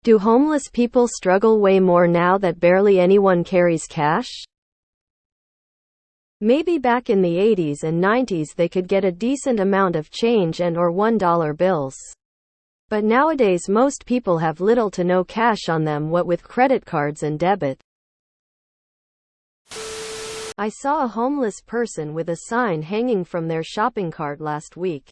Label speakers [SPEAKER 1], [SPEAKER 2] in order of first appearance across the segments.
[SPEAKER 1] Do homeless people struggle way more now that barely anyone carries cash? Maybe back in the 80s and 90s they could get a decent amount of change and or $1 bills. But nowadays most people have little to no cash on them, what with credit cards and debit. I saw a homeless person with a sign hanging from their shopping cart last week.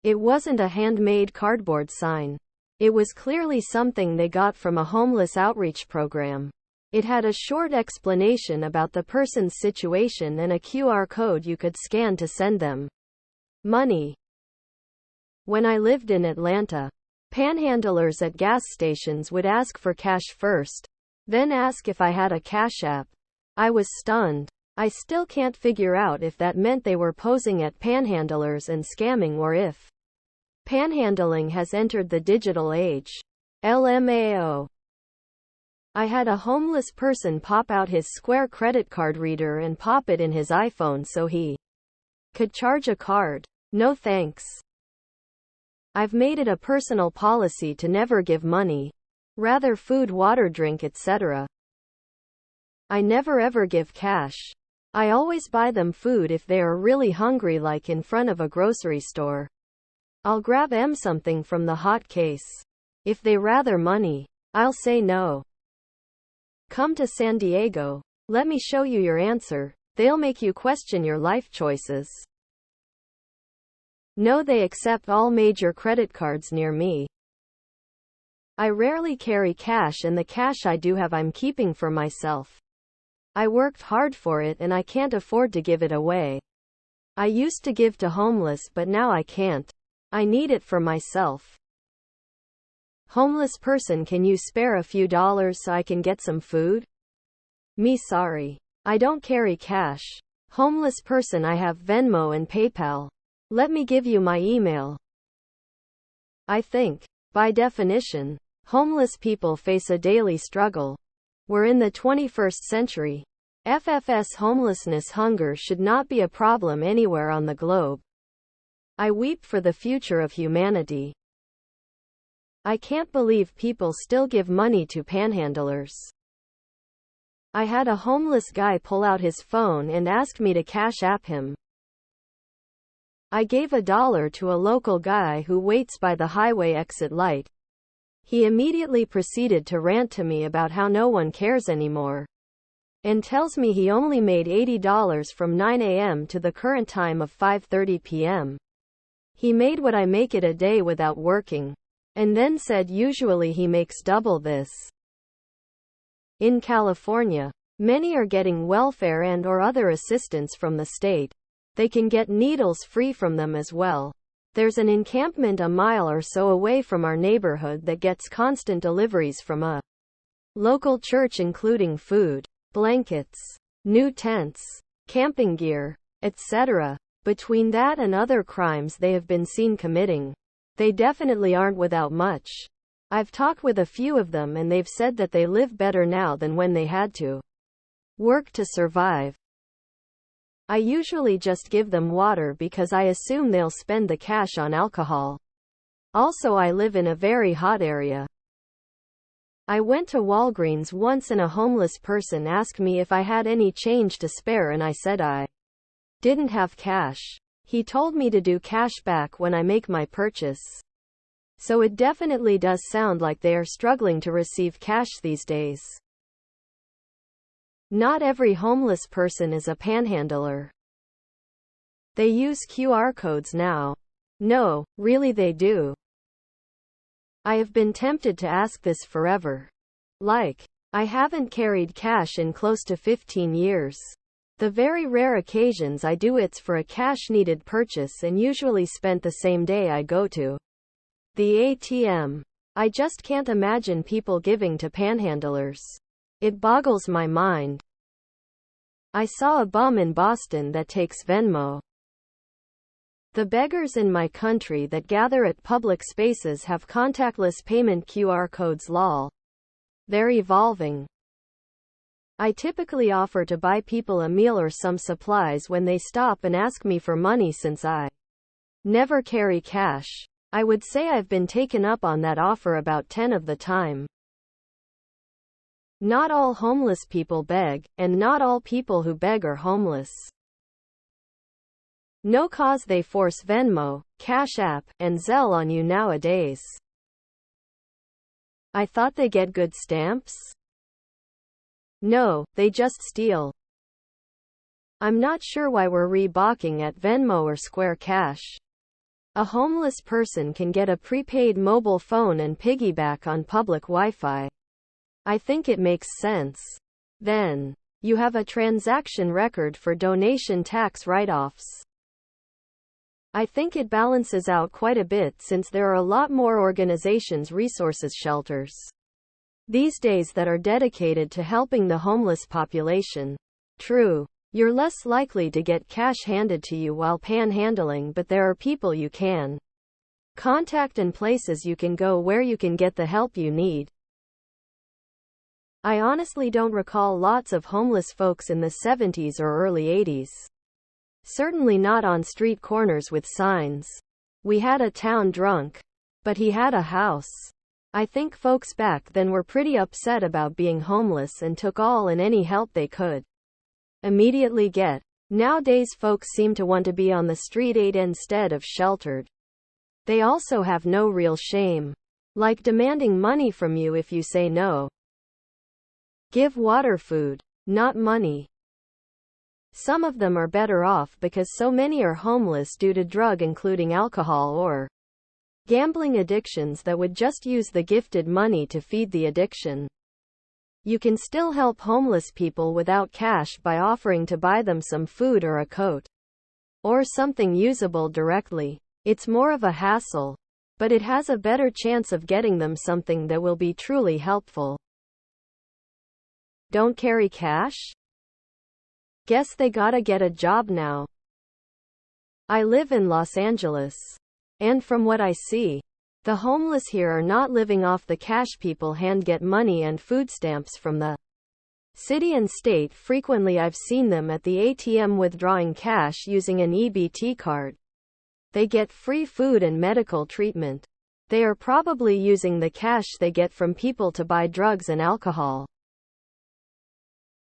[SPEAKER 1] It wasn't a handmade cardboard sign. It was clearly something they got from a homeless outreach program. It had a short explanation about the person's situation and a QR code you could scan to send them money. When I lived in Atlanta, panhandlers at gas stations would ask for cash first, then ask if I had a Cash App. I was stunned. I still can't figure out if that meant they were posing at panhandlers and scamming or if panhandling has entered the digital age. LMAO. I had a homeless person pop out his Square credit card reader and pop it in his iPhone so he could charge a card. No thanks. I've made it a personal policy to never give money. Rather food, water, drink, etc. I never ever give cash. I always buy them food if they are really hungry, like in front of a grocery store. I'll grab something from the hot case. If they rather money, I'll say no. Come to San Diego. Let me show you your answer. They'll make you question your life choices. No, they accept all major credit cards near me. I rarely carry cash, and the cash I do have I'm keeping for myself. I worked hard for it and I can't afford to give it away. I used to give to homeless, but now I can't. I need it for myself. Homeless person, can you spare a few dollars so I can get some food? Me, sorry. I don't carry cash. Homeless person, I have Venmo and PayPal. Let me give you my email. I think, by definition, homeless people face a daily struggle. We're in the 21st century. FFS homelessness, hunger should not be a problem anywhere on the globe. I weep for the future of humanity. I can't believe people still give money to panhandlers. I had a homeless guy pull out his phone and ask me to Cash App him. I gave $1 to a local guy who waits by the highway exit light. He immediately proceeded to rant to me about how no one cares anymore, and tells me he only made $80 from 9 a.m. to the current time of 5:30 p.m. He made what I make it a day without working, and then said usually he makes double this. In California, many are getting welfare and or other assistance from the state. They can get needles free from them as well. There's an encampment a mile or so away from our neighborhood that gets constant deliveries from a local church, including food, blankets, new tents, camping gear, etc. Between that and other crimes they have been seen committing, they definitely aren't without much. I've talked with a few of them and they've said that they live better now than when they had to work to survive. I usually just give them water because I assume they'll spend the cash on alcohol. Also, I live in a very hot area. I went to Walgreens once and a homeless person asked me if I had any change to spare and I said I didn't have cash. He told me to do cash back when I make my purchase. So it definitely does sound like they are struggling to receive cash these days. Not every homeless person is a panhandler. They use QR codes now. No, really they do. I have been tempted to ask this forever. Like, I haven't carried cash in close to 15 years. The very rare occasions I do, it's for a cash-needed purchase and usually spent the same day I go to the ATM. I just can't imagine people giving to panhandlers. It boggles my mind. I saw a bum in Boston that takes Venmo. The beggars in my country that gather at public spaces have contactless payment QR codes, lol. They're evolving. I typically offer to buy people a meal or some supplies when they stop and ask me for money since I never carry cash. I would say I've been taken up on that offer about 10 of the time. Not all homeless people beg, and not all people who beg are homeless. No cause they force Venmo, Cash App, and Zelle on you nowadays. I thought they get good stamps? No, they just steal. I'm not sure why we're rebalking at Venmo or Square Cash. A homeless person can get a prepaid mobile phone and piggyback on public Wi-Fi. I think it makes sense. Then, you have a transaction record for donation tax write-offs. I think it balances out quite a bit since there are a lot more organizations, resources, shelters these days that are dedicated to helping the homeless population. True, you're less likely to get cash handed to you while panhandling, but there are people you can contact and places you can go where you can get the help you need. I honestly don't recall lots of homeless folks in the 70s or early 80s. Certainly not on street corners with signs. We had a town drunk, but he had a house. I think folks back then were pretty upset about being homeless and took all and any help they could immediately get. Nowadays folks seem to want to be on the street instead of sheltered. They also have no real shame, like demanding money from you if you say no. Give water, food, not money. Some of them are better off because so many are homeless due to drug, including alcohol or gambling addictions, that would just use the gifted money to feed the addiction. You can still help homeless people without cash by offering to buy them some food or a coat or something usable directly. It's more of a hassle, but it has a better chance of getting them something that will be truly helpful. Don't carry cash? Guess they gotta get a job now. I live in Los Angeles, and from what I see, the homeless here are not living off the cash people hand get money and food stamps from the city and state. Frequently I've seen them at the ATM withdrawing cash using an EBT card. They get free food and medical treatment. They are probably using the cash they get from people to buy drugs and alcohol.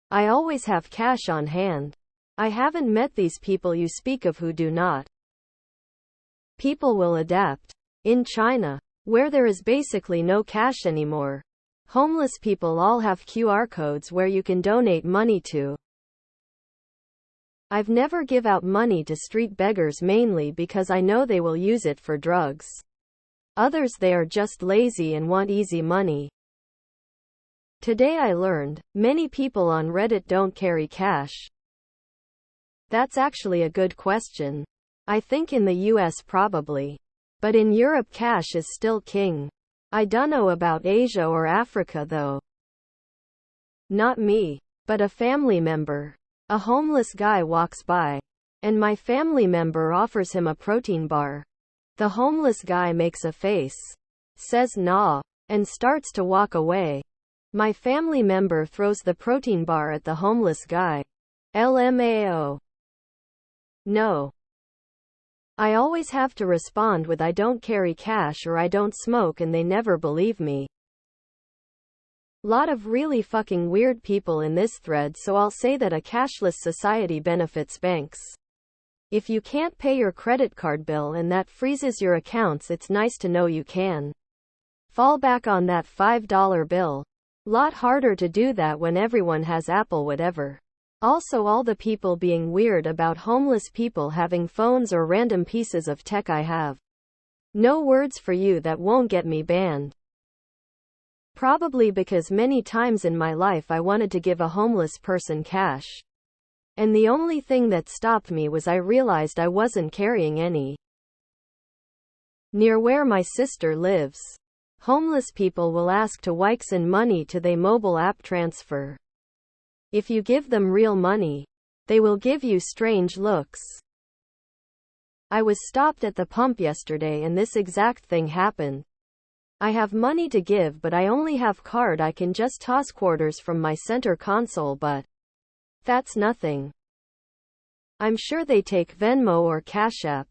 [SPEAKER 1] I always have cash on hand. I haven't met these people you speak of who do not. People will adapt. In China, where there is basically no cash anymore, homeless people all have QR codes where you can donate money to. I've never give out money to street beggars, mainly because I know they will use it for drugs. Others, they are just lazy and want easy money. Today I learned, many people on Reddit don't carry cash. That's actually a good question. I think in the US probably. But in Europe cash is still king. I dunno about Asia or Africa though. Not me, but a family member. A homeless guy walks by, and my family member offers him a protein bar. The homeless guy makes a face, says nah, and starts to walk away. My family member throws the protein bar at the homeless guy. LMAO. No. I always have to respond with I don't carry cash or I don't smoke, and they never believe me. Lot of really fucking weird people in this thread, so I'll say that a cashless society benefits banks. If you can't pay your credit card bill and that freezes your accounts, it's nice to know you can fall back on that $5 bill. Lot harder to do that when everyone has Apple whatever. Also, all the people being weird about homeless people having phones or random pieces of tech, I have no words for you that won't get me banned. Probably because many times in my life I wanted to give a homeless person cash. And the only thing that stopped me was I realized I wasn't carrying any. Near where my sister lives, homeless people will ask to send money to their mobile app transfer. If you give them real money, they will give you strange looks. I was stopped at the pump yesterday and this exact thing happened. I have money to give, but I only have card. I can just toss quarters from my center console, but that's nothing. I'm sure they take Venmo or Cash App.